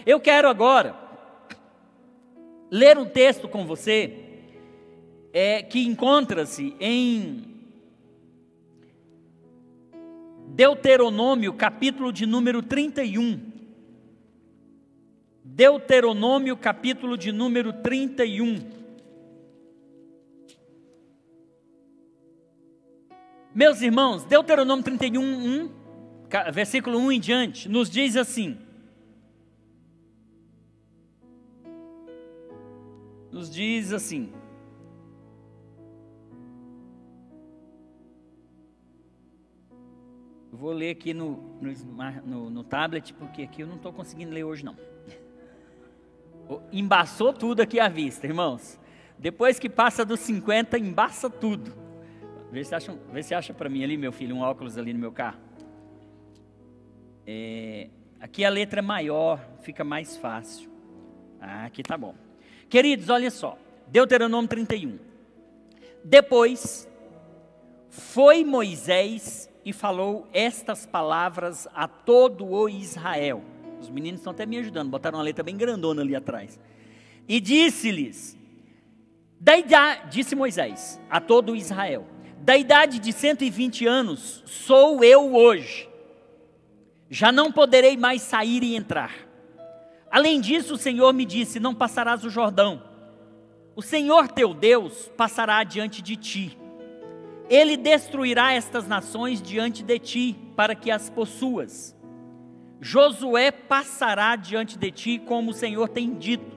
Eu quero agora ler um texto com você que encontra-se em Deuteronômio, capítulo de número 31. Deuteronômio, capítulo de número 31. Meus irmãos, Deuteronômio 31, versículo 1 em diante, nos diz assim. Nos diz assim. Eu vou ler aqui no tablet, porque aqui eu não estou conseguindo ler hoje não. Embaçou tudo aqui à vista, irmãos. Depois que passa dos 50, embaça tudo. Vê se acha para mim ali, meu filho, um óculos ali no meu carro. Aqui a letra é maior, fica mais fácil. Aqui tá bom. Queridos, olha só, Deuteronômio 31. Depois foi Moisés e falou estas palavras a todo o Israel. Os meninos estão até me ajudando, botaram uma letra bem grandona ali atrás. E disse-lhes, disse Moisés a todo o Israel, da idade de 120 anos sou eu hoje, já não poderei mais sair e entrar. Além disso, o Senhor me disse, não passarás o Jordão. O Senhor teu Deus passará diante de ti. Ele destruirá estas nações diante de ti, para que as possuas. Josué passará diante de ti, como o Senhor tem dito.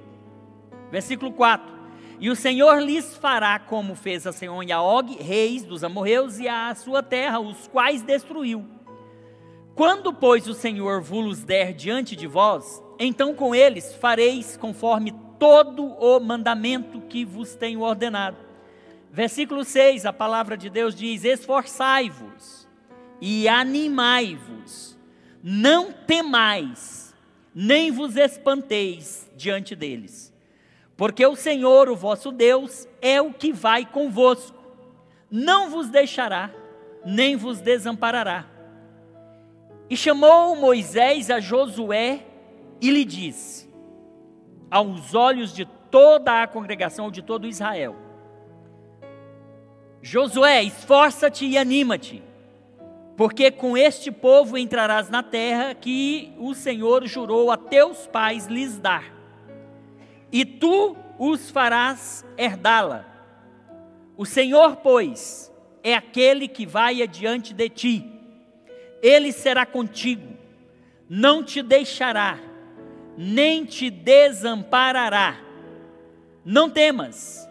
Versículo 4. E o Senhor lhes fará como fez a Sehon e a Og, reis dos amorreus, e a sua terra, os quais destruiu. Quando, pois, o Senhor vos der diante de vós, então com eles fareis conforme todo o mandamento que vos tenho ordenado. Versículo 6, a palavra de Deus diz, esforçai-vos e animai-vos, não temais, nem vos espanteis diante deles, porque o Senhor, o vosso Deus, é o que vai convosco, não vos deixará, nem vos desamparará. E chamou Moisés a Josué e lhe disse, aos olhos de toda a congregação, ou de todo Israel, Josué, esforça-te e anima-te, porque com este povo entrarás na terra que o Senhor jurou a teus pais lhes dar, e tu os farás herdá-la. O Senhor, pois, é aquele que vai adiante de ti, ele será contigo, não te deixará, nem te desamparará. Não temas,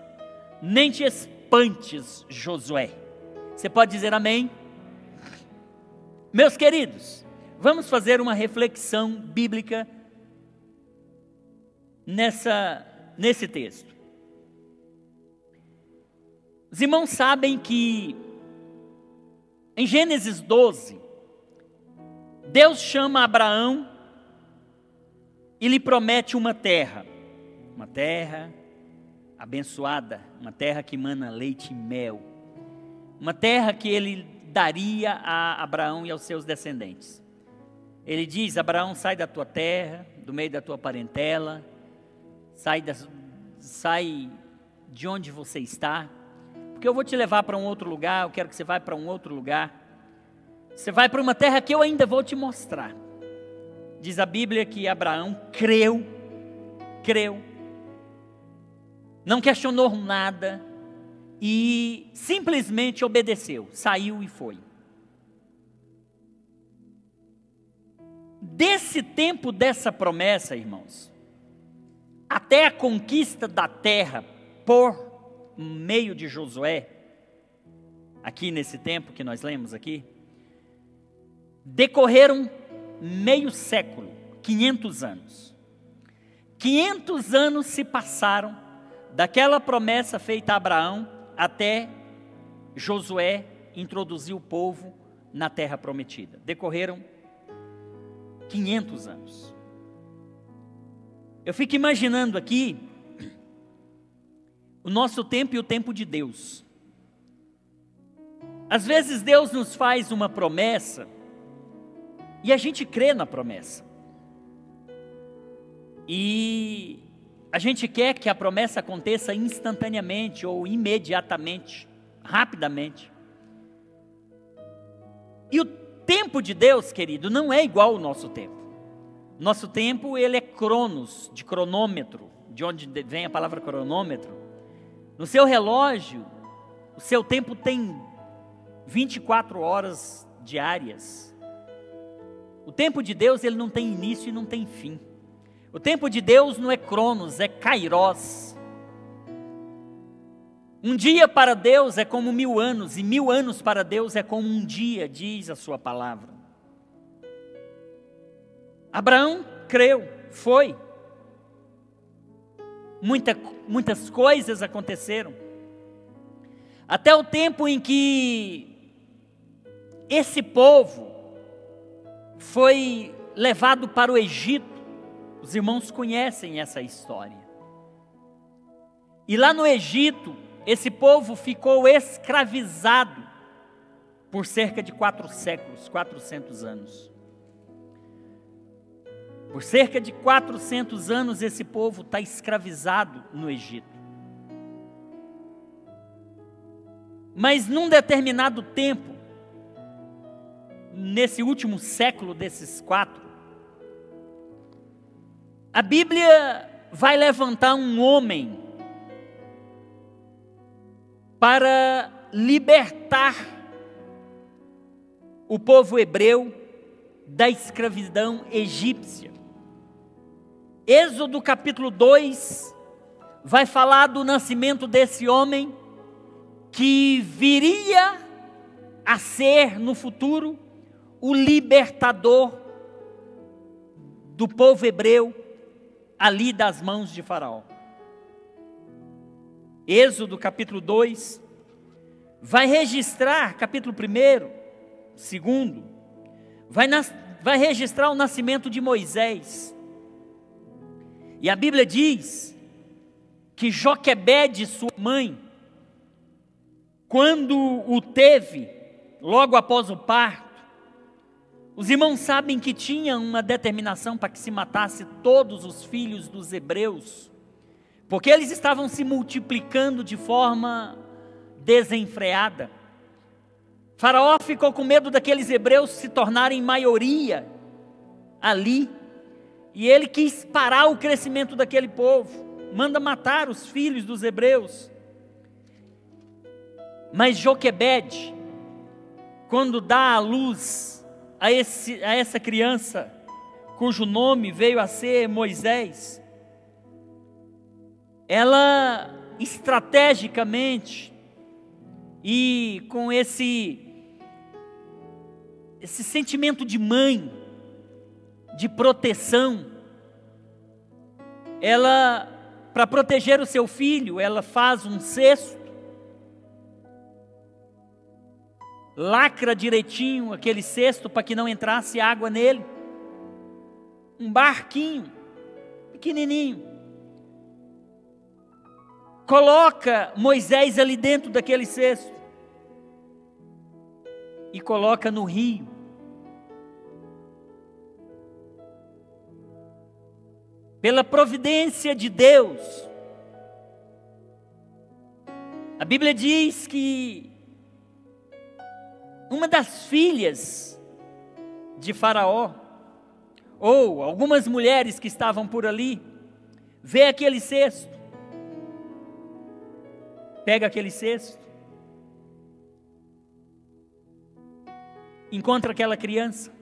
nem te espantes, Josué. Você pode dizer amém? Meus queridos, vamos fazer uma reflexão bíblica nesse texto. Os irmãos sabem que em Gênesis 12, Deus chama Abraão e lhe promete uma terra abençoada, uma terra que mana leite e mel, uma terra que ele daria a Abraão e aos seus descendentes. Ele diz, Abraão, sai da tua terra, do meio da tua parentela, sai de onde você está, porque eu vou te levar para um outro lugar, eu quero que você vá para um outro lugar, você vai para uma terra que eu ainda vou te mostrar. Diz a Bíblia que Abraão creu, não questionou nada e simplesmente obedeceu, saiu e foi. Desse tempo dessa promessa, irmãos, até a conquista da terra por meio de Josué, aqui nesse tempo que nós lemos aqui, decorreram meio século, 500 anos. 500 anos se passaram daquela promessa feita a Abraão até Josué introduzir o povo na terra prometida. Decorreram 500 anos. Eu fico imaginando aqui o nosso tempo e o tempo de Deus. Às vezes Deus nos faz uma promessa e a gente crê na promessa. E a gente quer que a promessa aconteça instantaneamente ou imediatamente, rapidamente. E o tempo de Deus, querido, não é igual ao nosso tempo. Nosso tempo, ele é cronos, de cronômetro, de onde vem a palavra cronômetro. No seu relógio, o seu tempo tem 24 horas diárias. O tempo de Deus, ele não tem início e não tem fim. O tempo de Deus não é cronos, é kairos. Um dia para Deus é como 1000 anos, e 1000 anos para Deus é como um dia, diz a sua palavra. Abraão creu, foi. Muitas coisas aconteceram. Até o tempo em que esse povo foi levado para o Egito. Os irmãos conhecem essa história. E lá no Egito, esse povo ficou escravizado por cerca de 4 séculos, 400 anos. Por cerca de 400 anos esse povo está escravizado no Egito. Mas num determinado tempo, nesse último século desses 4, a Bíblia vai levantar um homem para libertar o povo hebreu da escravidão egípcia. Êxodo capítulo 2 vai falar do nascimento desse homem que viria a ser no futuro o libertador do povo hebreu ali das mãos de Faraó. Êxodo capítulo 2 vai registrar, capítulo 1, 2, vai registrar o nascimento de Moisés. E a Bíblia diz que Joquebede, sua mãe, quando o teve, logo após o parto, os irmãos sabem que tinha uma determinação para que se matasse todos os filhos dos hebreus, porque eles estavam se multiplicando de forma desenfreada. Faraó ficou com medo daqueles hebreus se tornarem maioria ali, e ele quis parar o crescimento daquele povo, manda matar os filhos dos hebreus. Mas Joquebede, quando dá à luz a essa criança, cujo nome veio a ser Moisés, ela estrategicamente e com esse sentimento de mãe, de proteção, ela, para proteger o seu filho, ela faz um cesto, lacra direitinho aquele cesto para que não entrasse água nele, um barquinho pequenininho, coloca Moisés ali dentro daquele cesto e coloca no rio. Pela providência de Deus, a Bíblia diz que uma das filhas de Faraó, ou algumas mulheres que estavam por ali, vê aquele cesto, pega aquele cesto, encontra aquela criança,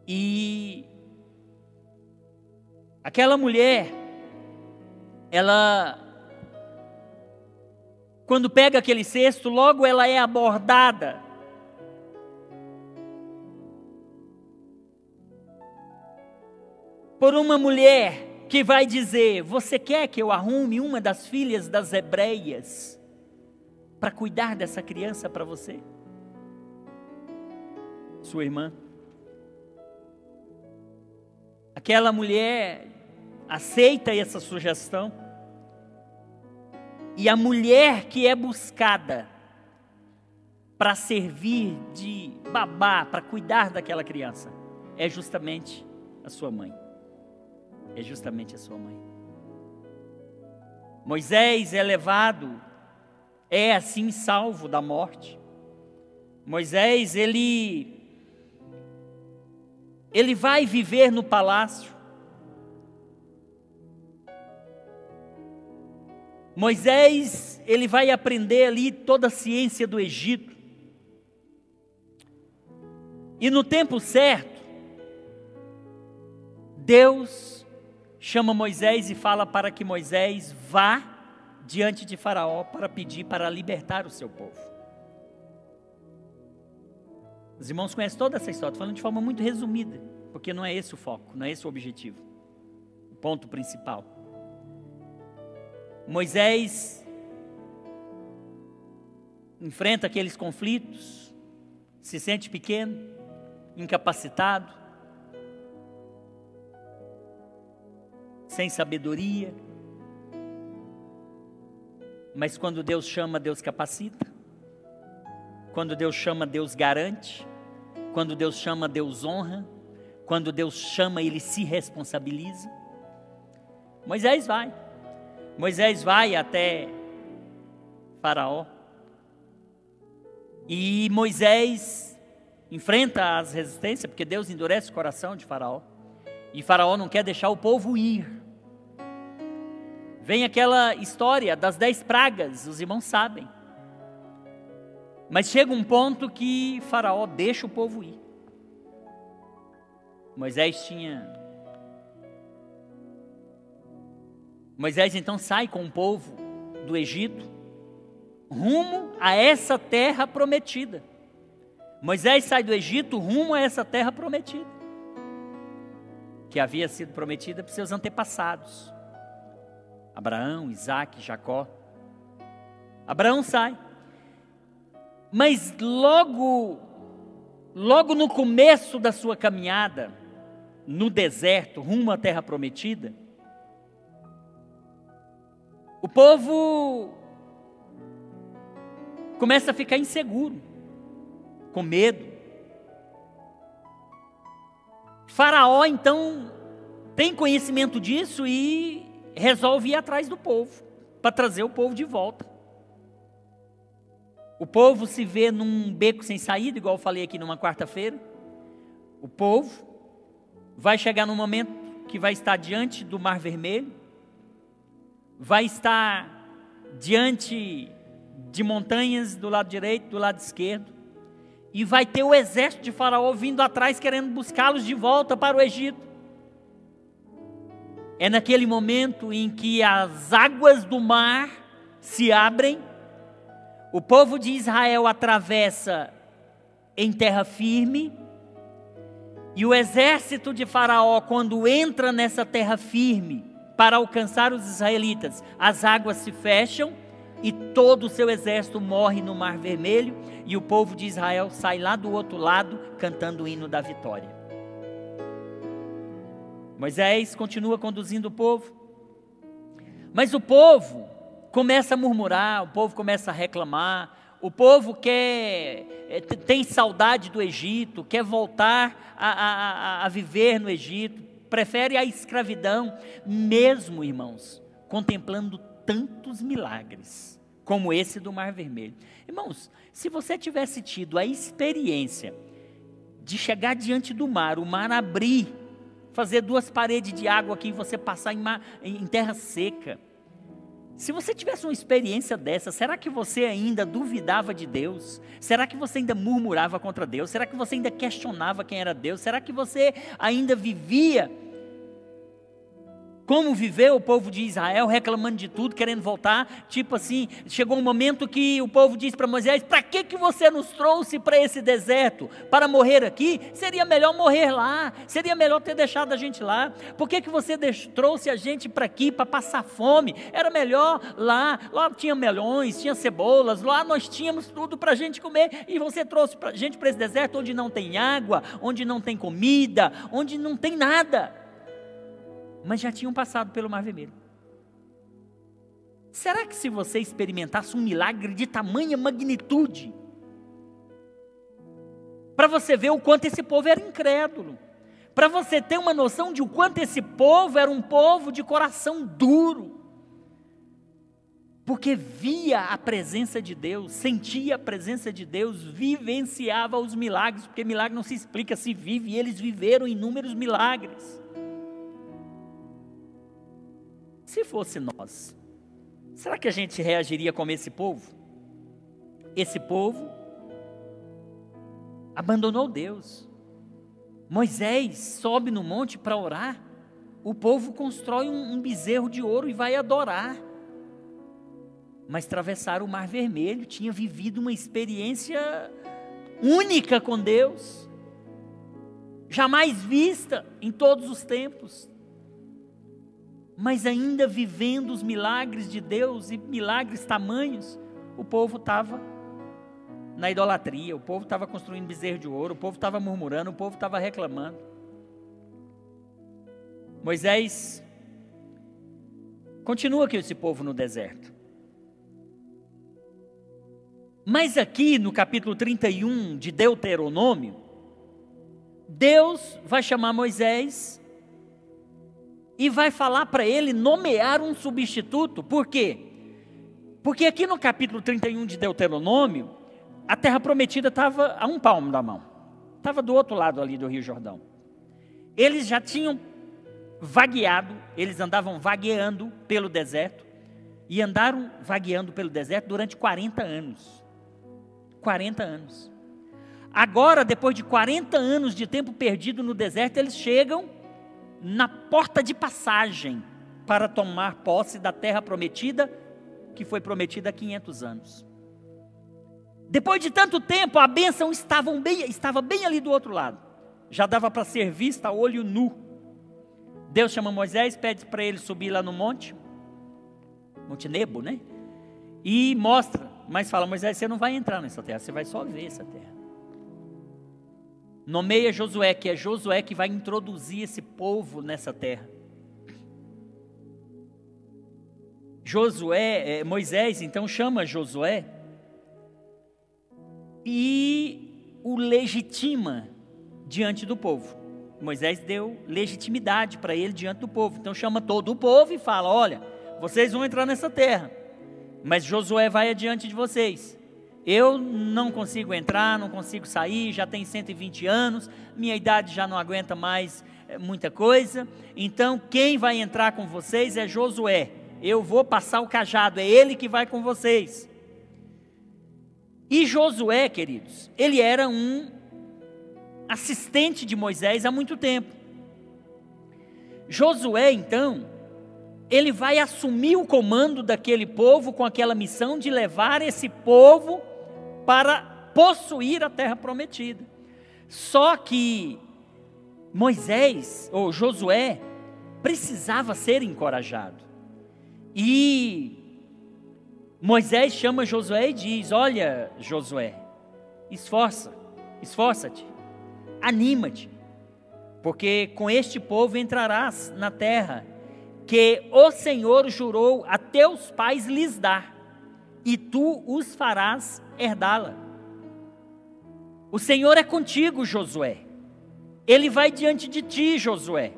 e aquela mulher, ela, quando pega aquele cesto, logo ela é abordada por uma mulher que vai dizer: você quer que eu arrume uma das filhas das hebreias para cuidar dessa criança para você? Sua irmã. Aquela mulher aceita essa sugestão, e a mulher que é buscada para servir de babá, para cuidar daquela criança, é justamente a sua mãe. É justamente a sua mãe. Moisés é levado, é assim salvo da morte. Moisés, ele vai viver no palácio. Moisés, ele vai aprender ali toda a ciência do Egito. E no tempo certo, Deus chama Moisés e fala para que Moisés vá diante de Faraó para pedir para libertar o seu povo. Os irmãos conhecem toda essa história, estou falando de forma muito resumida, porque não é esse o foco, não é esse o objetivo, o ponto principal. Moisés enfrenta aqueles conflitos, se sente pequeno, incapacitado, sem sabedoria, mas quando Deus chama, Deus capacita. Quando Deus chama, Deus garante. Quando Deus chama, Deus honra. Quando Deus chama, Ele se responsabiliza. Moisés vai até Faraó. E Moisés enfrenta as resistências, porque Deus endurece o coração de Faraó. E Faraó não quer deixar o povo ir. Vem aquela história das 10 pragas, os irmãos sabem. Mas chega um ponto que Faraó deixa o povo ir. Moisés então sai com o povo do Egito, rumo a essa terra prometida. Moisés sai do Egito rumo a essa terra prometida, que havia sido prometida para seus antepassados. Abraão, Isaque, Jacó. Abraão sai. Mas logo no começo da sua caminhada, no deserto, rumo à terra prometida, o povo começa a ficar inseguro, com medo. Faraó, então, tem conhecimento disso e resolve ir atrás do povo, para trazer o povo de volta. O povo se vê num beco sem saída, igual eu falei aqui numa quarta-feira. O povo vai chegar num momento que vai estar diante do Mar Vermelho, vai estar diante de montanhas do lado direito, do lado esquerdo, e vai ter o exército de Faraó vindo atrás, querendo buscá-los de volta para o Egito. É naquele momento em que as águas do mar se abrem, o povo de Israel atravessa em terra firme, e o exército de Faraó, quando entra nessa terra firme para alcançar os israelitas, as águas se fecham e todo o seu exército morre no Mar Vermelho, e o povo de Israel sai lá do outro lado cantando o hino da vitória. Moisés continua conduzindo o povo, mas o povo começa a murmurar, o povo começa a reclamar, o povo tem saudade do Egito, quer voltar a viver no Egito, prefere a escravidão, mesmo, irmãos, contemplando tantos milagres, como esse do Mar Vermelho. Irmãos, se você tivesse tido a experiência de chegar diante do mar, o mar abrir, fazer 2 paredes de água aqui e você passar em terra seca, se você tivesse uma experiência dessa, será que você ainda duvidava de Deus? Será que você ainda murmurava contra Deus? Será que você ainda questionava quem era Deus? Será que você ainda vivia como viveu o povo de Israel, reclamando de tudo, querendo voltar? Tipo assim, chegou um momento que o povo disse para Moisés: para que você nos trouxe para esse deserto? Para morrer aqui? Seria melhor morrer lá, seria melhor ter deixado a gente lá. Por que você trouxe a gente para aqui, para passar fome? Era melhor lá tinha melões, tinha cebolas, lá nós tínhamos tudo para a gente comer, e você trouxe a gente para esse deserto onde não tem água, onde não tem comida, onde não tem nada. Mas já tinham passado pelo Mar Vermelho. Será que se você experimentasse um milagre de tamanha magnitude, para você ver o quanto esse povo era incrédulo, Para você ter uma noção de o quanto esse povo era um povo de coração duro. Porque via a presença de Deus, sentia a presença de Deus, vivenciava os milagres, porque milagre não se explica, se vive, e eles viveram inúmeros milagres. Se fosse nós, será que a gente reagiria como esse povo? Esse povo abandonou Deus. Moisés sobe no monte para orar, o povo constrói um bezerro de ouro e vai adorar. Mas atravessaram o Mar Vermelho, tinha vivido uma experiência única com Deus, jamais vista em todos os tempos, mas ainda vivendo os milagres de Deus, e milagres tamanhos, o povo estava na idolatria, o povo estava construindo bezerro de ouro, o povo estava murmurando, o povo estava reclamando. Moisés continua com esse povo no deserto. Mas aqui no capítulo 31 de Deuteronômio, Deus vai chamar Moisés e vai falar para ele nomear um substituto. Por quê? Porque aqui no capítulo 31 de Deuteronômio, a terra prometida estava a um palmo da mão. Estava do outro lado ali do Rio Jordão. Eles já tinham vagueado, eles andavam vagueando pelo deserto, e andaram vagueando pelo deserto durante 40 anos. 40 anos. Agora, depois de 40 anos de tempo perdido no deserto, eles chegam na porta de passagem para tomar posse da terra prometida, que foi prometida há 500 anos. Depois de tanto tempo, a bênção estava bem ali do outro lado. Já dava para ser vista a olho nu. Deus chama Moisés, pede para ele subir lá no Monte Nebo, né? E mostra, mas fala: Moisés, você não vai entrar nessa terra, você vai só ver essa terra. Nomeia Josué, que é Josué que vai introduzir esse povo nessa terra. Moisés então chama Josué e o legitima diante do povo. Moisés deu legitimidade para ele diante do povo. Então chama todo o povo e fala: olha, vocês vão entrar nessa terra, mas Josué vai adiante de vocês. Eu não consigo entrar, não consigo sair, já tem 120 anos, minha idade já não aguenta mais muita coisa. Então quem vai entrar com vocês é Josué. Eu vou passar o cajado, é ele que vai com vocês. E Josué, queridos, ele era um assistente de Moisés há muito tempo. Josué, então, ele vai assumir o comando daquele povo com aquela missão de levar esse povo para possuir a terra prometida. Só que Josué, precisava ser encorajado. E Moisés chama Josué e diz: olha, Josué, esforça-te, anima-te, porque com este povo entrarás na terra que o Senhor jurou a teus pais lhes dar, e tu os farás herdá-la. O Senhor é contigo, Josué. Ele vai diante de ti, Josué.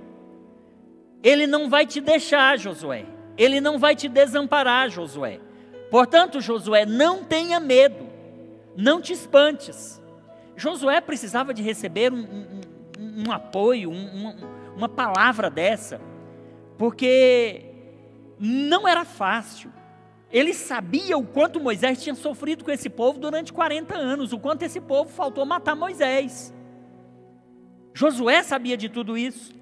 Ele não vai te deixar, Josué. Ele não vai te desamparar, Josué. Portanto, Josué, não tenha medo, não te espantes. Josué precisava de receber um apoio, uma palavra dessa, porque não era fácil. Ele sabia o quanto Moisés tinha sofrido com esse povo durante 40 anos, o quanto esse povo faltou matar Moisés. Josué sabia de tudo isso,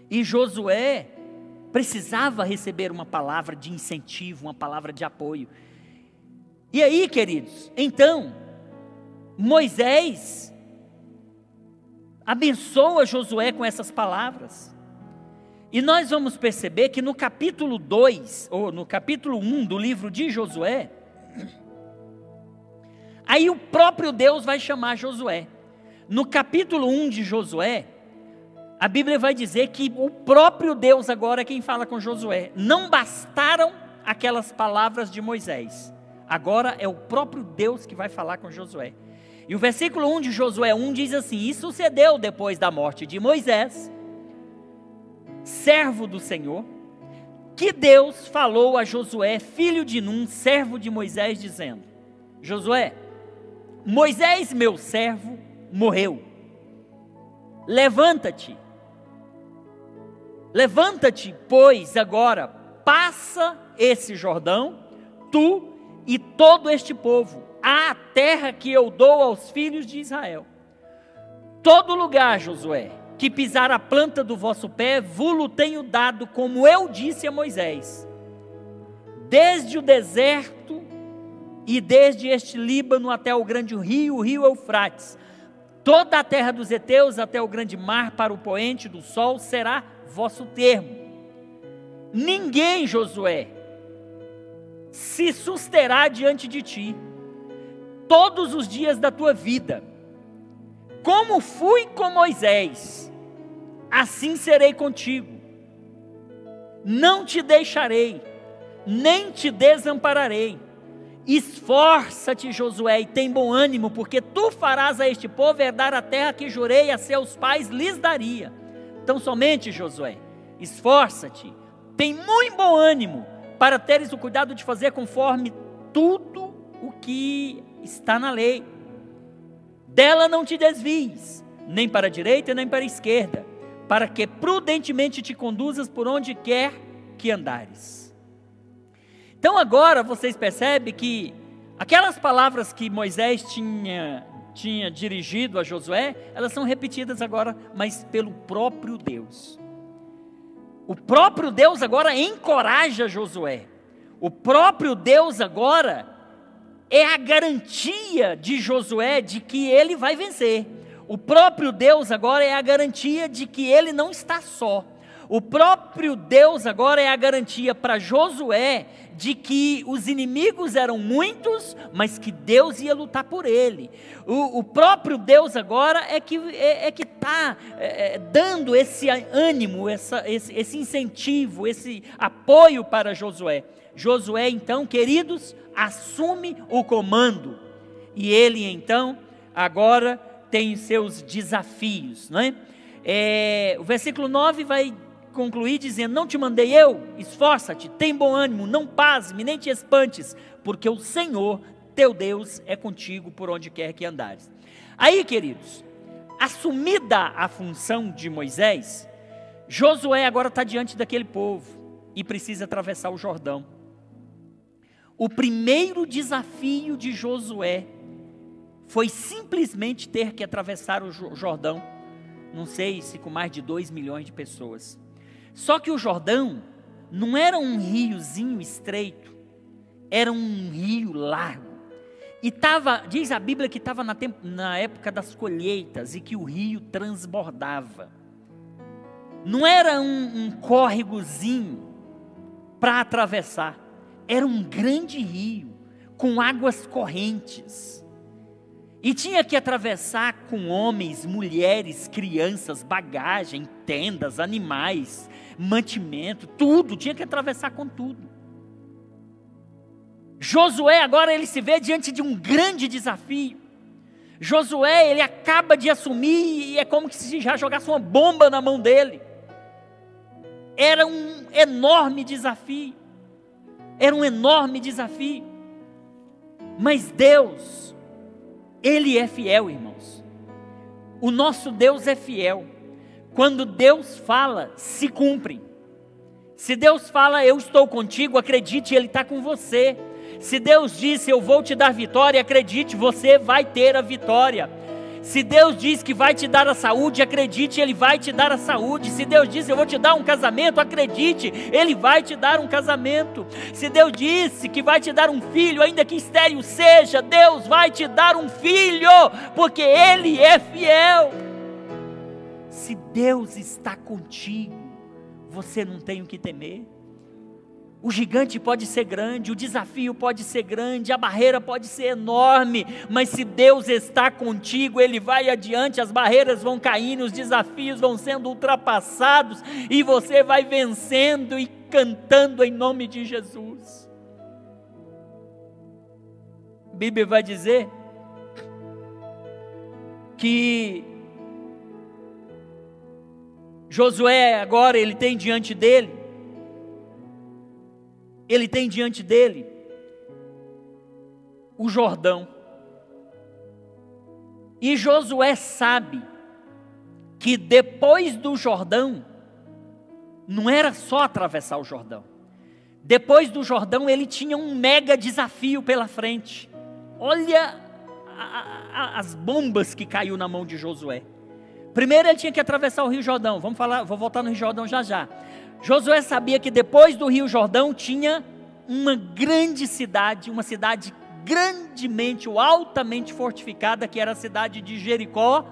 e Josué precisava receber uma palavra de incentivo, uma palavra de apoio. E aí, queridos, então, Moisés abençoa Josué com essas palavras. E nós vamos perceber que no capítulo 2, ou no capítulo 1 do livro de Josué, aí o próprio Deus vai chamar Josué. No capítulo 1 de Josué, a Bíblia vai dizer que o próprio Deus agora é quem fala com Josué. Não bastaram aquelas palavras de Moisés. Agora é o próprio Deus que vai falar com Josué. E o versículo 1 de Josué 1 diz assim: e sucedeu depois da morte de Moisés, servo do Senhor, que Deus falou a Josué, filho de Num, servo de Moisés, dizendo: Josué, Moisés, meu servo, morreu. Levanta-te, pois, agora, passa esse Jordão, tu e todo este povo, à terra que eu dou aos filhos de Israel. Todo lugar, Josué, que pisar a planta do vosso pé, vulo tenho dado, como eu disse a Moisés. Desde o deserto e desde este Líbano até o grande rio, o rio Eufrates, toda a terra dos heteus até o grande mar, para o poente do sol, será vosso termo. Ninguém, Josué, se susterá diante de ti todos os dias da tua vida. Como fui com Moisés, assim serei contigo. Não te deixarei, nem te desampararei. Esforça-te, Josué, e tem bom ânimo, porque tu farás a este povo herdar a terra que jurei a seus pais lhes daria. Então somente, Josué, esforça-te, tem muito bom ânimo, para teres o cuidado de fazer conforme tudo o que está na lei. Dela não te desvies, nem para a direita nem para a esquerda, para que prudentemente te conduzas por onde quer que andares. Então agora vocês percebem que aquelas palavras que Moisés tinha dirigido a Josué, elas são repetidas agora, mas pelo próprio Deus. O próprio Deus agora encoraja Josué. O próprio Deus agora é a garantia de Josué de que ele vai vencer. O próprio Deus agora é a garantia de que ele não está só. O próprio Deus agora é a garantia para Josué de que os inimigos eram muitos, mas que Deus ia lutar por ele. O próprio Deus agora é que está dando esse ânimo, esse incentivo, esse apoio para Josué. Josué, então, queridos, assume o comando. E ele, então, agora tem seus desafios, não é? O versículo 9 vai concluir dizendo: não te mandei eu? Esforça-te, tem bom ânimo, não pasme, nem te espantes, porque o Senhor, teu Deus, é contigo por onde quer que andares. Aí, queridos, assumida a função de Moisés, Josué agora está diante daquele povo e precisa atravessar o Jordão. O primeiro desafio de Josué foi simplesmente ter que atravessar o Jordão, não sei se com mais de 2 milhões de pessoas. Só que o Jordão não era um riozinho estreito, era um rio largo. E diz a Bíblia que estava na época das colheitas e que o rio transbordava. Não era um córregozinho para atravessar, era um grande rio com águas correntes. E tinha que atravessar com homens, mulheres, crianças, bagagem, tendas, animais, mantimento, tudo, tinha que atravessar com tudo. Josué agora ele se vê diante de um grande desafio. Josué, ele acaba de assumir e é como se já jogasse uma bomba na mão dele. Era um enorme desafio. Era um enorme desafio. Mas Deus, Ele é fiel, irmãos. O nosso Deus é fiel. Quando Deus fala, se cumpre. Se Deus fala, eu estou contigo, acredite, Ele está com você. Se Deus disse, eu vou te dar vitória, acredite, você vai ter a vitória. Se Deus diz que vai te dar a saúde, acredite, Ele vai te dar a saúde. Se Deus diz, eu vou te dar um casamento, acredite, Ele vai te dar um casamento. Se Deus disse que vai te dar um filho, ainda que estéril seja, Deus vai te dar um filho, porque Ele é fiel. Se Deus está contigo, você não tem o que temer. O gigante pode ser grande, o desafio pode ser grande, a barreira pode ser enorme, mas se Deus está contigo, Ele vai adiante, as barreiras vão caindo, os desafios vão sendo ultrapassados, e você vai vencendo e cantando em nome de Jesus. A Bíblia vai dizer que Josué agora ele tem diante dele o Jordão. E Josué sabe que depois do Jordão, não era só atravessar o Jordão. Depois do Jordão ele tinha um mega desafio pela frente. Olha as bombas que caiu na mão de Josué. Primeiro ele tinha que atravessar o Rio Jordão. Vou voltar no Rio Jordão já já. Josué sabia que depois do Rio Jordão tinha uma grande cidade, uma cidade grandemente ou altamente fortificada, que era a cidade de Jericó,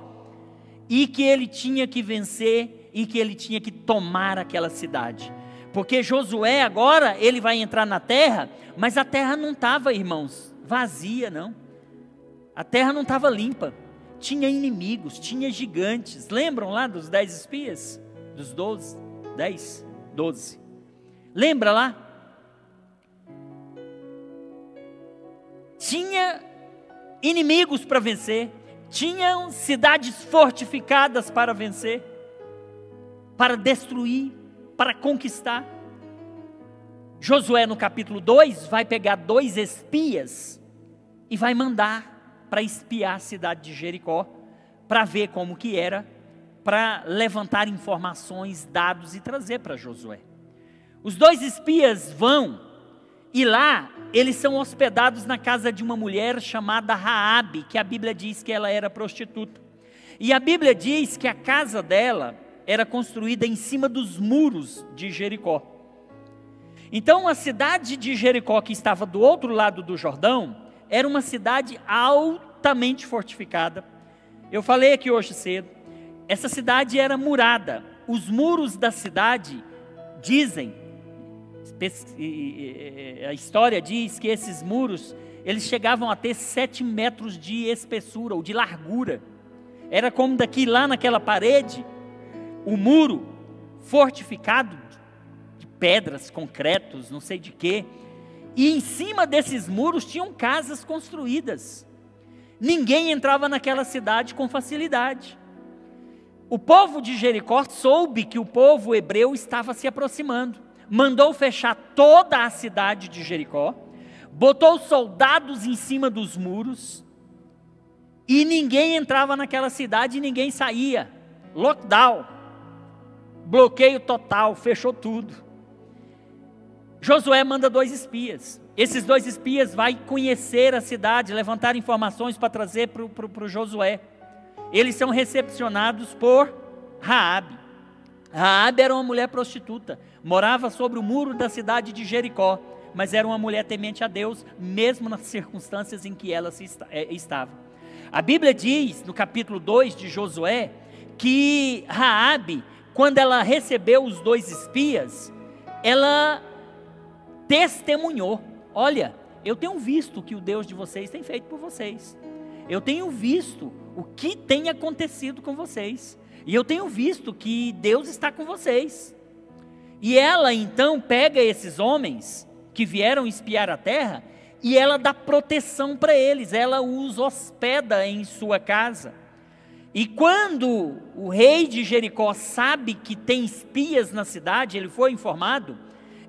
e que ele tinha que vencer e que ele tinha que tomar aquela cidade. Porque Josué agora, ele vai entrar na terra, mas a terra não estava, irmãos, vazia, não. A terra não estava limpa. Tinha inimigos, tinha gigantes. Lembram lá dos 10 espias? Dos 12? 10? 12. Lembra lá? Tinha inimigos para vencer. Tinham cidades fortificadas para vencer, para destruir, para conquistar. Josué no capítulo 2 vai pegar 2 espias e vai mandar para espiar a cidade de Jericó, para ver como que era, para levantar informações, dados e trazer para Josué. Os 2 espias vão e lá eles são hospedados na casa de uma mulher chamada Raabe, que a Bíblia diz que ela era prostituta. E a Bíblia diz que a casa dela era construída em cima dos muros de Jericó. Então a cidade de Jericó, que estava do outro lado do Jordão, era uma cidade altamente fortificada. Eu falei aqui hoje cedo, essa cidade era murada. Os muros da cidade dizem, a história diz que esses muros, eles chegavam a ter 7 metros de espessura ou de largura. Era como daqui lá naquela parede, o muro fortificado de pedras, concretos, não sei de quê. E em cima desses muros tinham casas construídas. Ninguém entrava naquela cidade com facilidade. O povo de Jericó soube que o povo hebreu estava se aproximando. Mandou fechar toda a cidade de Jericó, botou soldados em cima dos muros, e ninguém entrava naquela cidade e ninguém saía. Lockdown, bloqueio total, fechou tudo. Josué manda 2 espias. Esses 2 espias vão conhecer a cidade, levantar informações para trazer para o Josué. Eles são recepcionados por Raabe. Raabe era uma mulher prostituta, morava sobre o muro da cidade de Jericó, mas era uma mulher temente a Deus, mesmo nas circunstâncias em que ela estava. A Bíblia diz, no capítulo 2 de Josué, que Raabe, quando ela recebeu os 2 espias, ela testemunhou: olha, eu tenho visto o que o Deus de vocês tem feito por vocês, eu tenho visto o que tem acontecido com vocês, e eu tenho visto que Deus está com vocês. E ela então pega esses homens que vieram espiar a terra e ela dá proteção para eles, ela os hospeda em sua casa. E quando o rei de Jericó sabe que tem espias na cidade, ele foi informado,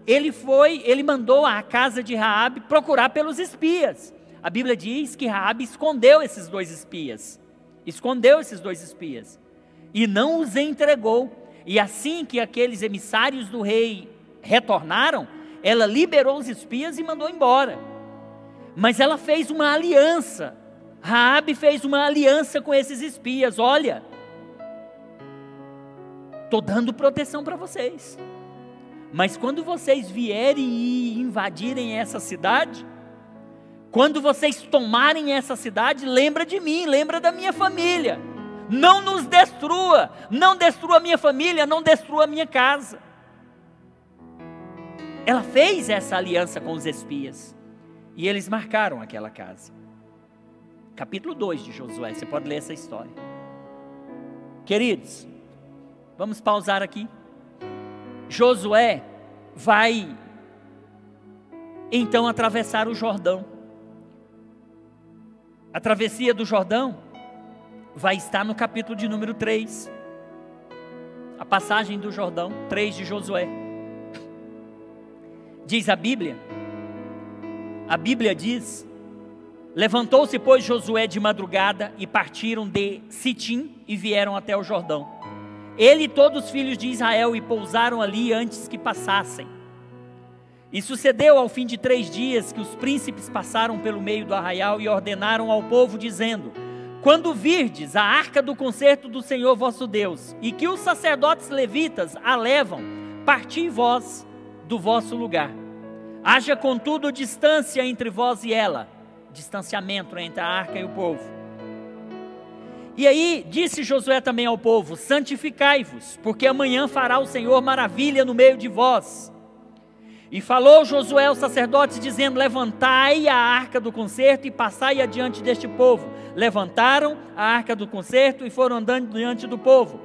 ele mandou a casa de Raabe procurar pelos espias. A Bíblia diz que Raabe escondeu esses 2 espias, e não os entregou. E assim que aqueles emissários do rei retornaram, ela liberou os espias e mandou embora. Mas ela fez uma aliança. Raabe fez uma aliança com esses espias: olha, estou dando proteção para vocês, mas quando vocês vierem e invadirem essa cidade, quando vocês tomarem essa cidade, lembra de mim, lembra da minha família. Não nos destrua, não destrua a minha família, não destrua a minha casa. Ela fez essa aliança com os espias, e eles marcaram aquela casa. Capítulo 2 de Josué, você pode ler essa história. Queridos, vamos pausar aqui. Josué vai então atravessar o Jordão. A travessia do Jordão vai estar no capítulo de número 3, a passagem do Jordão, 3 de Josué. Diz a Bíblia diz: levantou-se, pois, Josué de madrugada, e partiram de Sitim e vieram até o Jordão. Ele e todos os filhos de Israel, e pousaram ali antes que passassem. E sucedeu ao fim de 3 dias, que os príncipes passaram pelo meio do arraial, e ordenaram ao povo, dizendo: quando virdes a arca do concerto do Senhor vosso Deus, e que os sacerdotes levitas a levam, parti vós do vosso lugar. Haja contudo distância entre vós e ela, distanciamento entre a arca e o povo. E aí disse Josué também ao povo: santificai-vos, porque amanhã fará o Senhor maravilha no meio de vós. E falou Josué aos sacerdotes, dizendo: levantai a arca do concerto e passai adiante deste povo. Levantaram a arca do concerto e foram andando diante do povo.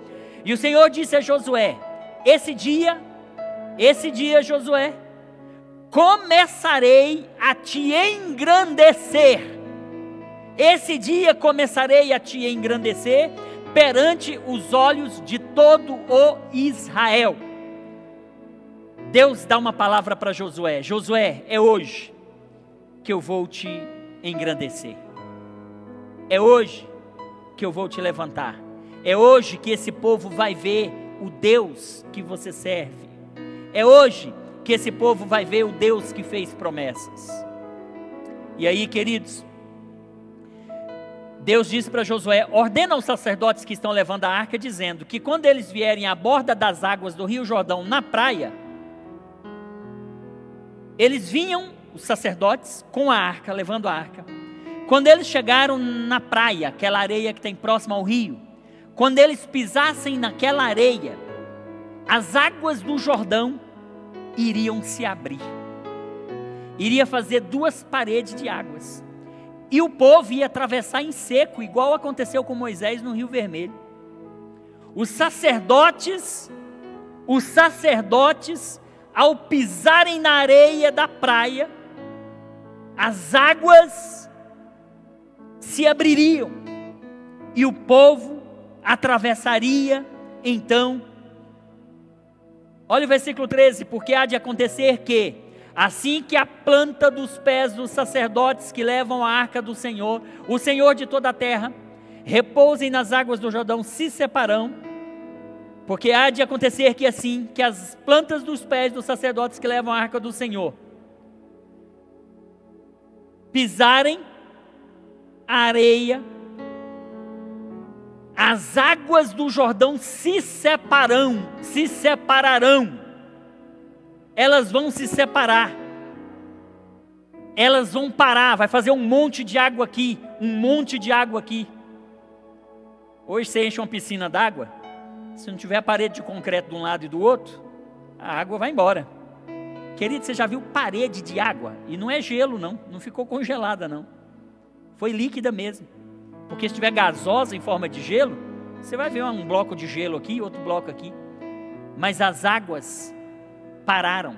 E o Senhor disse a Josué: esse dia, Josué, começarei a te engrandecer. Esse dia começarei a te engrandecer perante os olhos de todo o Israel. Deus dá uma palavra para Josué: Josué, é hoje que eu vou te engrandecer. É hoje que eu vou te levantar. É hoje que esse povo vai ver o Deus que você serve. É hoje que esse povo vai ver o Deus que fez promessas. E aí, queridos, Deus disse para Josué: ordena aos sacerdotes que estão levando a arca, dizendo que quando eles vierem à borda das águas do rio Jordão, na praia, eles vinham, os sacerdotes, com a arca, levando a arca. Quando eles chegaram na praia, aquela areia que tem próxima ao rio, quando eles pisassem naquela areia, as águas do Jordão iriam se abrir. Iria fazer 2 paredes de águas. E o povo ia atravessar em seco, igual aconteceu com Moisés no Rio Vermelho. Os sacerdotes, ao pisarem na areia da praia, as águas se abririam e o povo atravessaria então. Olha o versículo 13: porque há de acontecer que, assim que a planta dos pés dos sacerdotes que levam a arca do Senhor, o Senhor de toda a terra, repousem nas águas do Jordão, se separarão. Porque há de acontecer que assim que as plantas dos pés dos sacerdotes que levam a arca do Senhor pisarem a areia, as águas do Jordão se separarão. Elas vão se separar. Elas vão parar, vai fazer um monte de água aqui, um monte de água aqui. Hoje você enche uma piscina d'água, se não tiver parede de concreto de um lado e do outro, a água vai embora. Querido, você já viu parede de água? E não é gelo não, não ficou congelada não. Foi líquida mesmo. Porque se tiver gasosa em forma de gelo, você vai ver um bloco de gelo aqui, outro bloco aqui. Mas as águas pararam.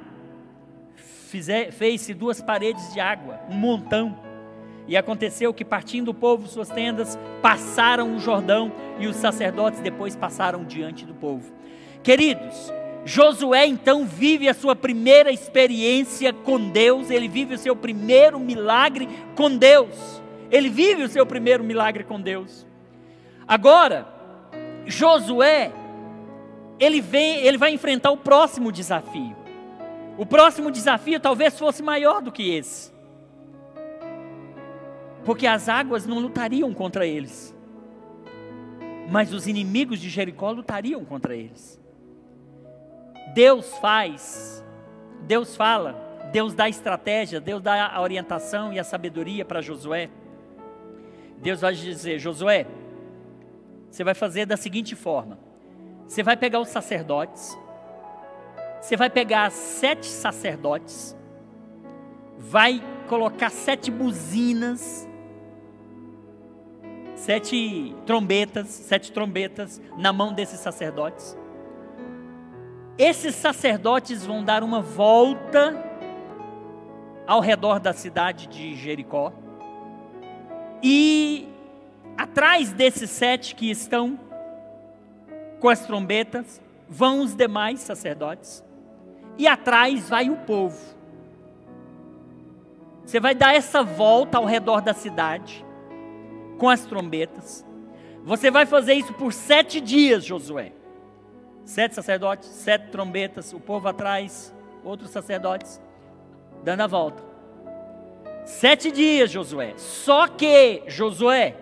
Fez-se 2 paredes de água, um montão. E aconteceu que, partindo o povo suas tendas, passaram o Jordão, e os sacerdotes depois passaram diante do povo. Queridos, Josué então vive a sua primeira experiência com Deus, ele vive o seu primeiro milagre com Deus. Ele vive o seu primeiro milagre com Deus. Agora, Josué, ele vai enfrentar o próximo desafio. O próximo desafio talvez fosse maior do que esse. Porque as águas não lutariam contra eles. Mas os inimigos de Jericó lutariam contra eles. Deus fala, Deus dá estratégia, Deus dá a orientação e a sabedoria para Josué. Deus vai dizer: Josué, você vai fazer da seguinte forma: você vai pegar os sacerdotes, você vai pegar 7 sacerdotes, vai colocar 7 buzinas, 7 trombetas na mão desses sacerdotes. Esses sacerdotes vão dar uma volta ao redor da cidade de Jericó, e atrás desses 7 que estão com as trombetas, vão os demais sacerdotes, e atrás vai o povo. Você vai dar essa volta ao redor da cidade, com as trombetas. Você vai fazer isso por 7 dias, Josué. 7 sacerdotes, 7 trombetas, o povo atrás, outros sacerdotes, dando a volta. 7 dias, Josué. Só que, Josué,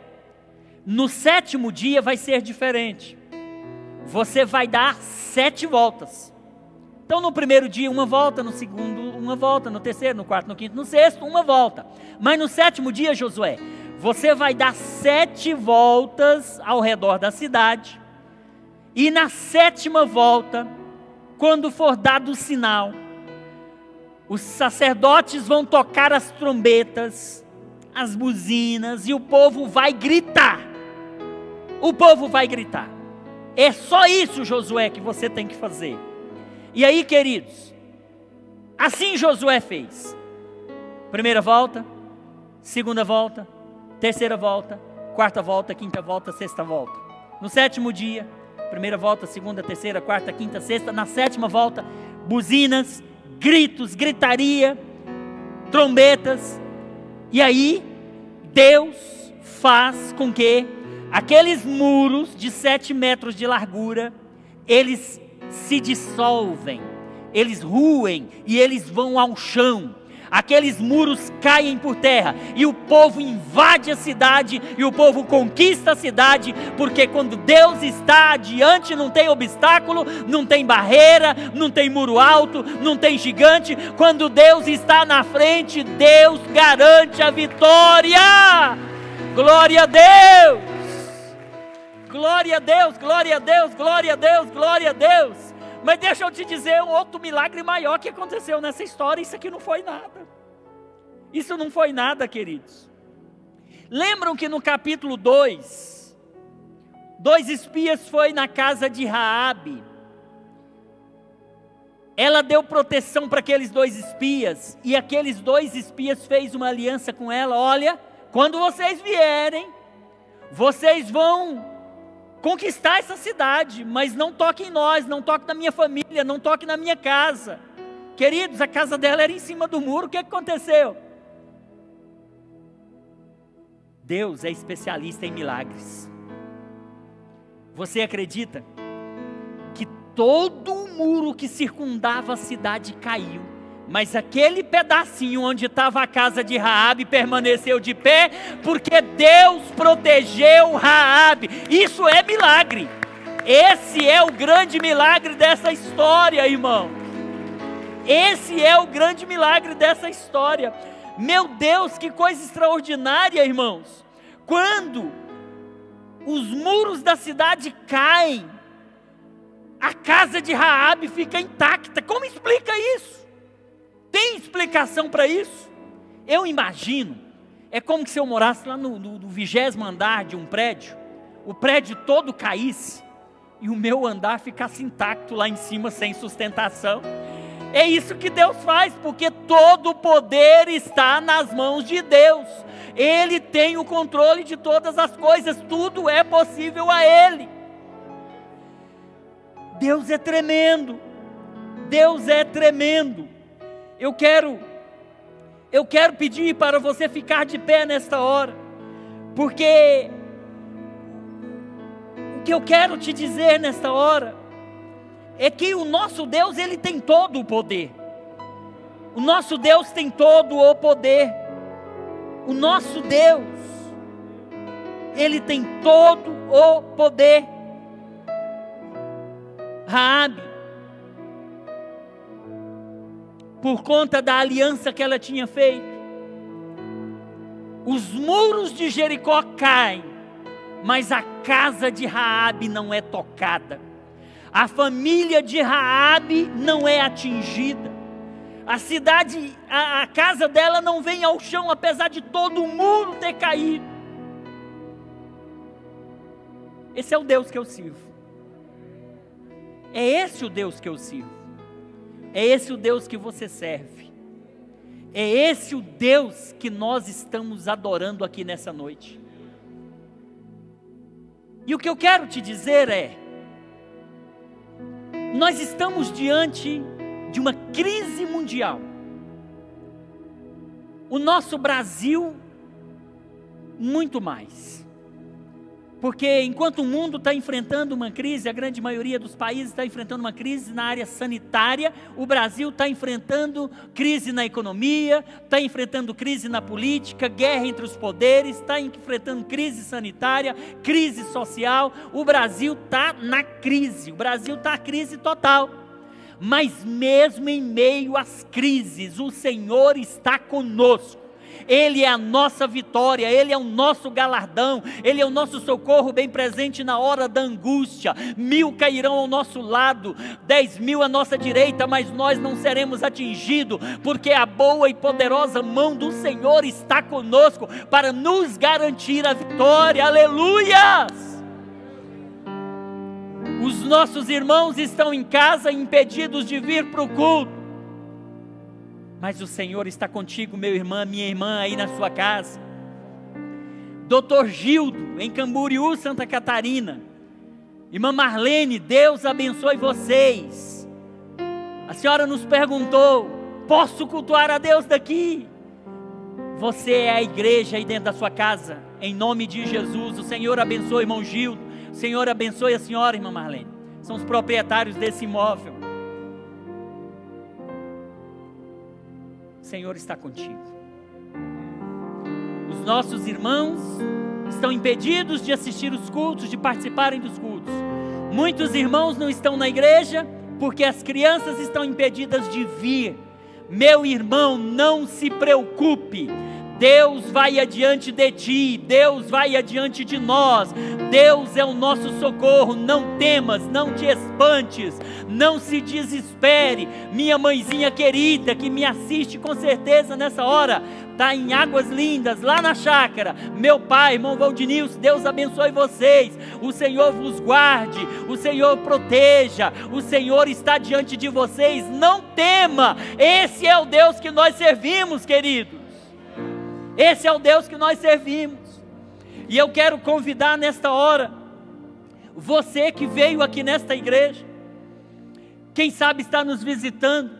no 7º dia vai ser diferente. Você vai dar 7 voltas. Então no primeiro dia uma volta, no segundo uma volta, no terceiro, no quarto, no quinto, no sexto uma volta. Mas no 7º dia, Josué, você vai dar 7 voltas ao redor da cidade. E na 7ª volta, quando for dado o sinal, os sacerdotes vão tocar as trombetas, as buzinas, e o povo vai gritar. O povo vai gritar. É só isso, Josué, que você tem que fazer. E aí, queridos, assim Josué fez. Primeira volta, segunda volta, terceira volta, quarta volta, quinta volta, sexta volta. No 7º dia, primeira volta, segunda, terceira, quarta, quinta, sexta. Na 7ª volta, buzinas, gritos, gritaria, trombetas. E aí, Deus faz com que aqueles muros de 7 metros de largura, eles se dissolvem, eles ruem e eles vão ao chão. Aqueles muros caem por terra e o povo invade a cidade e o povo conquista a cidade, porque quando Deus está adiante não tem obstáculo, não tem barreira, não tem muro alto, não tem gigante. Quando Deus está na frente, Deus garante a vitória. Glória a Deus! Glória a Deus, glória a Deus, glória a Deus, glória a Deus. Mas deixa eu te dizer um outro milagre maior que aconteceu nessa história. Isso aqui não foi nada. Isso não foi nada, queridos. Lembram que no capítulo 2, 2 espias foi na casa de Raabe. Ela deu proteção para aqueles 2 espias. E aqueles 2 espias fez uma aliança com ela. Olha, quando vocês vierem, vocês vão conquistar essa cidade, mas não toque em nós, não toque na minha família, não toque na minha casa. Queridos, a casa dela era em cima do muro. O que aconteceu? Deus é especialista em milagres. Você acredita que todo o muro que circundava a cidade caiu, mas aquele pedacinho onde estava a casa de Raabe permaneceu de pé, porque Deus protegeu Raabe? Isso é milagre. Esse é o grande milagre dessa história, irmão. Esse é o grande milagre dessa história. Meu Deus, que coisa extraordinária, irmãos. Quando os muros da cidade caem, a casa de Raabe fica intacta. Como explica isso? Tem explicação para isso? Eu imagino, é como se eu morasse lá no 20º andar de um prédio, o prédio todo caísse e o meu andar ficasse intacto lá em cima sem sustentação. É isso que Deus faz, porque todo o poder está nas mãos de Deus. Ele tem o controle de todas as coisas, tudo é possível a Ele. Deus é tremendo, Deus é tremendo. Eu quero pedir para você ficar de pé nesta hora, porque o que eu quero te dizer nesta hora é que o nosso Deus, Ele tem todo o poder. O nosso Deus tem todo o poder. O nosso Deus, Ele tem todo o poder. Raabe, por conta da aliança que ela tinha feito, os muros de Jericó caem, mas a casa de Raabe não é tocada. A família de Raabe não é atingida. A cidade, a casa dela não vem ao chão, apesar de todo o muro ter caído. Esse é o Deus que eu sirvo. É esse o Deus que eu sirvo. É esse o Deus que você serve. É esse o Deus que nós estamos adorando aqui nessa noite. E o que eu quero te dizer é, nós estamos diante de uma crise mundial. O nosso Brasil, muito mais. Porque enquanto o mundo está enfrentando uma crise, a grande maioria dos países está enfrentando uma crise na área sanitária, o Brasil está enfrentando crise na economia, está enfrentando crise na política, guerra entre os poderes, está enfrentando crise sanitária, crise social. O Brasil está na crise, o Brasil está na crise total. Mas mesmo em meio às crises, o Senhor está conosco. Ele é a nossa vitória, Ele é o nosso galardão, Ele é o nosso socorro bem presente na hora da angústia. 1000 cairão ao nosso lado, 10.000 à nossa direita, mas nós não seremos atingidos, porque a boa e poderosa mão do Senhor está conosco, para nos garantir a vitória. Aleluias! Os nossos irmãos estão em casa, impedidos de vir para o culto, mas o Senhor está contigo, meu irmão, minha irmã, aí na sua casa. Dr. Gildo, em Camboriú, Santa Catarina. Irmã Marlene, Deus abençoe vocês. A senhora nos perguntou, posso cultuar a Deus daqui? Você é a igreja aí dentro da sua casa, em nome de Jesus. O Senhor abençoe, irmão Gildo. O Senhor abençoe a senhora, irmã Marlene. São os proprietários desse imóvel. O Senhor está contigo. Os nossos irmãos estão impedidos de assistir os cultos, de participarem dos cultos. Muitos irmãos não estão na igreja porque as crianças estão impedidas de vir. Meu irmão, não se preocupe. Deus vai adiante de ti, Deus vai adiante de nós, Deus é o nosso socorro. Não temas, não te espantes, não se desespere. Minha mãezinha querida, que me assiste com certeza nessa hora, está em Águas Lindas, lá na chácara. Meu pai, irmão Valdinilson, Deus abençoe vocês, o Senhor vos guarde, o Senhor proteja, o Senhor está diante de vocês. Não tema, esse é o Deus que nós servimos, queridos. Esse é o Deus que nós servimos. E eu quero convidar nesta hora, você que veio aqui nesta igreja, quem sabe está nos visitando,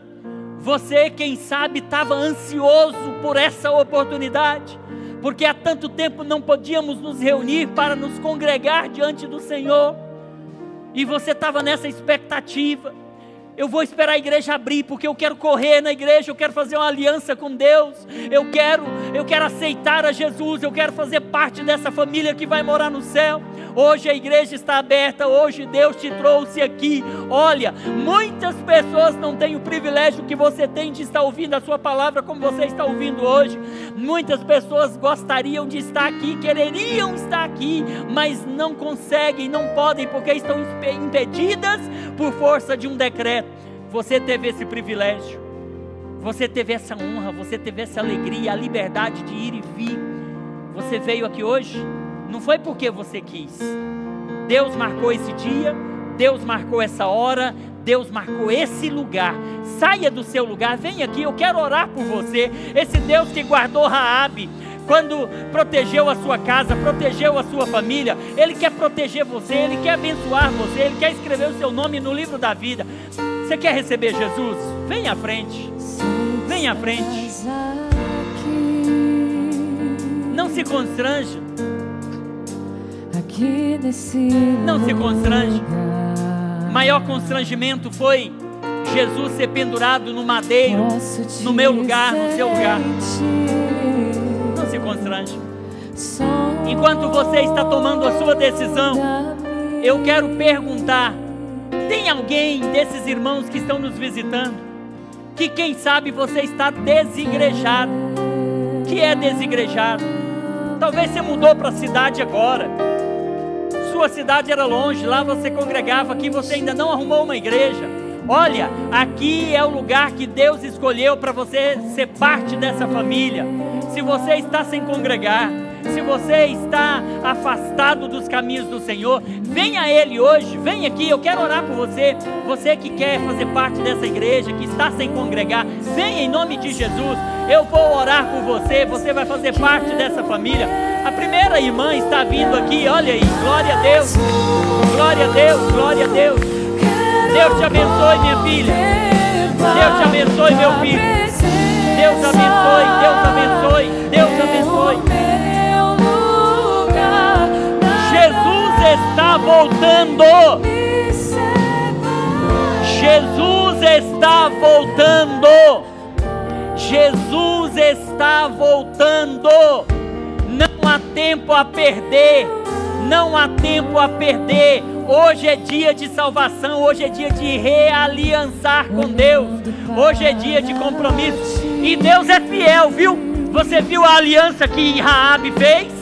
você quem sabe estava ansioso por essa oportunidade, porque há tanto tempo não podíamos nos reunir para nos congregar diante do Senhor, e você estava nessa expectativa. Eu vou esperar a igreja abrir, porque eu quero correr na igreja, eu quero fazer uma aliança com Deus, eu quero aceitar a Jesus, eu quero fazer parte dessa família que vai morar no céu. Hoje a igreja está aberta, hoje Deus te trouxe aqui. Olha, muitas pessoas não têm o privilégio que você tem de estar ouvindo a sua palavra como você está ouvindo hoje. Muitas pessoas gostariam de estar aqui, quereriam estar aqui, mas não conseguem, não podem, porque estão impedidas por força de um decreto. Você teve esse privilégio, você teve essa honra, você teve essa alegria, a liberdade de ir e vir. Você veio aqui hoje, não foi porque você quis. Deus marcou esse dia, Deus marcou essa hora, Deus marcou esse lugar. Saia do seu lugar, vem aqui, eu quero orar por você. Esse Deus que guardou Raabe, quando protegeu a sua casa, protegeu a sua família, Ele quer proteger você, Ele quer abençoar você, Ele quer escrever o seu nome no livro da vida. Você quer receber Jesus? Vem à frente, vem à frente. Não se constranja, não se constranja. Maior constrangimento foi Jesus ser pendurado no madeiro, no meu lugar, no seu lugar. Não se constranja. Enquanto você está tomando a sua decisão, eu quero perguntar: tem alguém desses irmãos que estão nos visitando, que quem sabe você está desigrejado? Que é desigrejado? Talvez você mudou para a cidade agora, sua cidade era longe, lá você congregava, aqui você ainda não arrumou uma igreja. Olha, aqui é o lugar que Deus escolheu para você ser parte dessa família. Se você está sem congregar, se você está afastado dos caminhos do Senhor, venha a Ele hoje, vem aqui, eu quero orar por você. Você que quer fazer parte dessa igreja, que está sem congregar, venha em nome de Jesus. Eu vou orar por você, você vai fazer parte dessa família. A primeira irmã está vindo aqui, olha aí, glória a Deus, glória a Deus, glória a Deus. Deus te abençoe, minha filha. Deus te abençoe, meu filho. Deus abençoe, Deus abençoe, Deus abençoe. Jesus está voltando. Jesus está voltando. Jesus está voltando. Não há tempo a perder. Não há tempo a perder. Hoje é dia de salvação. Hoje é dia de realiançar com Deus. Hoje é dia de compromisso. E Deus é fiel, viu? Você viu a aliança que Raabe fez?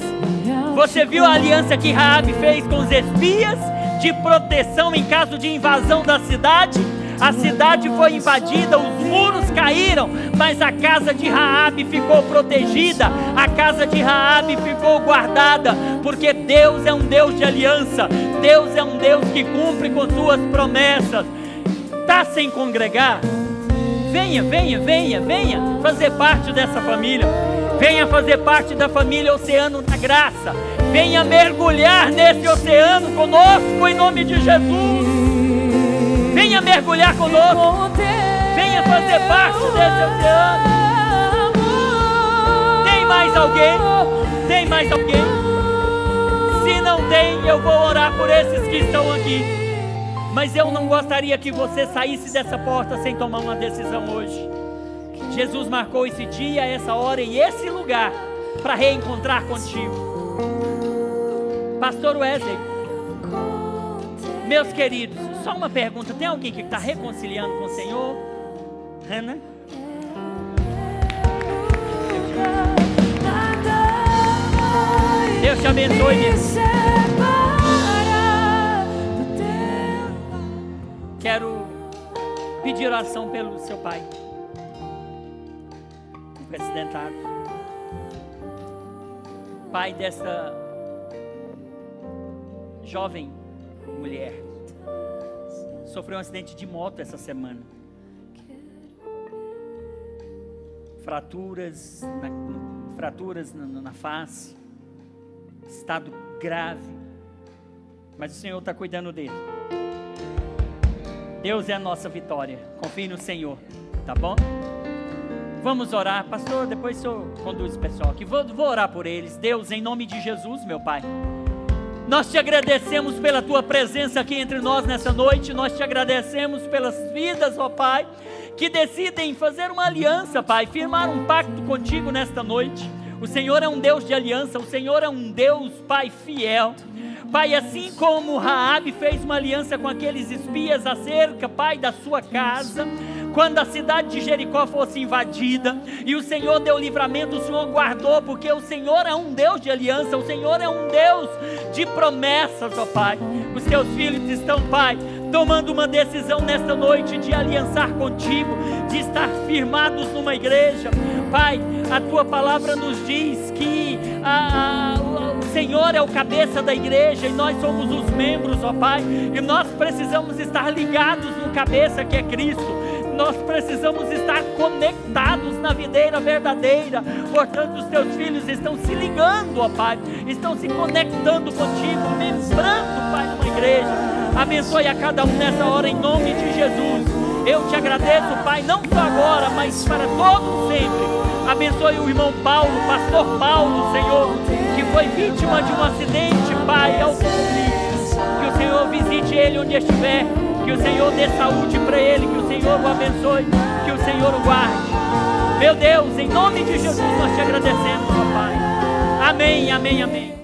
Você viu a aliança que Raabe fez com os espias de proteção em caso de invasão da cidade? A cidade foi invadida, os muros caíram, mas a casa de Raabe ficou protegida, a casa de Raabe ficou guardada, porque Deus é um Deus de aliança, Deus é um Deus que cumpre com suas promessas. Está sem congregar? Venha, venha, venha, venha fazer parte dessa família. Venha fazer parte da família Oceano da Graça. Venha mergulhar nesse oceano conosco em nome de Jesus. Venha mergulhar conosco. Venha fazer parte desse oceano. Tem mais alguém? Tem mais alguém? Se não tem, eu vou orar por esses que estão aqui. Mas eu não gostaria que você saísse dessa porta sem tomar uma decisão hoje. Jesus marcou esse dia, essa hora e esse lugar para reencontrar contigo. Pastor Wesley, meus queridos, só uma pergunta: tem alguém que está reconciliando com o Senhor? Hannah? Deus te abençoe, minha filha. Quero pedir oração pelo seu pai, o acidentado, pai dessa jovem mulher. Sofreu um acidente de moto essa semana. Fraturas na face, estado grave, mas o Senhor está cuidando dele. Deus é a nossa vitória. Confie no Senhor, tá bom? Vamos orar, pastor. Depois o senhor conduz o pessoal aqui. Vou orar por eles. Deus, em nome de Jesus, meu Pai, nós te agradecemos pela tua presença aqui entre nós nessa noite. Nós te agradecemos pelas vidas, ó Pai, que decidem fazer uma aliança, Pai, firmar um pacto contigo nesta noite. O Senhor é um Deus de aliança. O Senhor é um Deus, Pai, fiel. Pai, assim como Raabe fez uma aliança com aqueles espias acerca, Pai, da sua casa, quando a cidade de Jericó fosse invadida, e o Senhor deu livramento, o Senhor guardou, porque o Senhor é um Deus de aliança, o Senhor é um Deus de promessas, ó Pai. Os teus filhos estão, Pai, tomando uma decisão nesta noite de aliançar contigo, de estar firmados numa igreja. Pai, a tua palavra nos diz que o Senhor é o cabeça da igreja e nós somos os membros, ó Pai, e nós precisamos estar ligados no cabeça que é Cristo. Nós precisamos estar conectados na videira verdadeira. Portanto, os teus filhos estão se ligando, ó Pai, estão se conectando contigo, membrando, Pai, numa igreja. Abençoe a cada um nessa hora em nome de Jesus. Eu te agradeço, Pai, não só agora, mas para todo sempre. Abençoe o irmão Paulo, pastor Paulo, Senhor, que foi vítima de um acidente, Pai, ao conduzir. Que o Senhor visite ele onde estiver, que o Senhor dê saúde para ele, que o Senhor o abençoe, que o Senhor o guarde. Meu Deus, em nome de Jesus nós te agradecemos, ó Pai. Amém, amém, amém.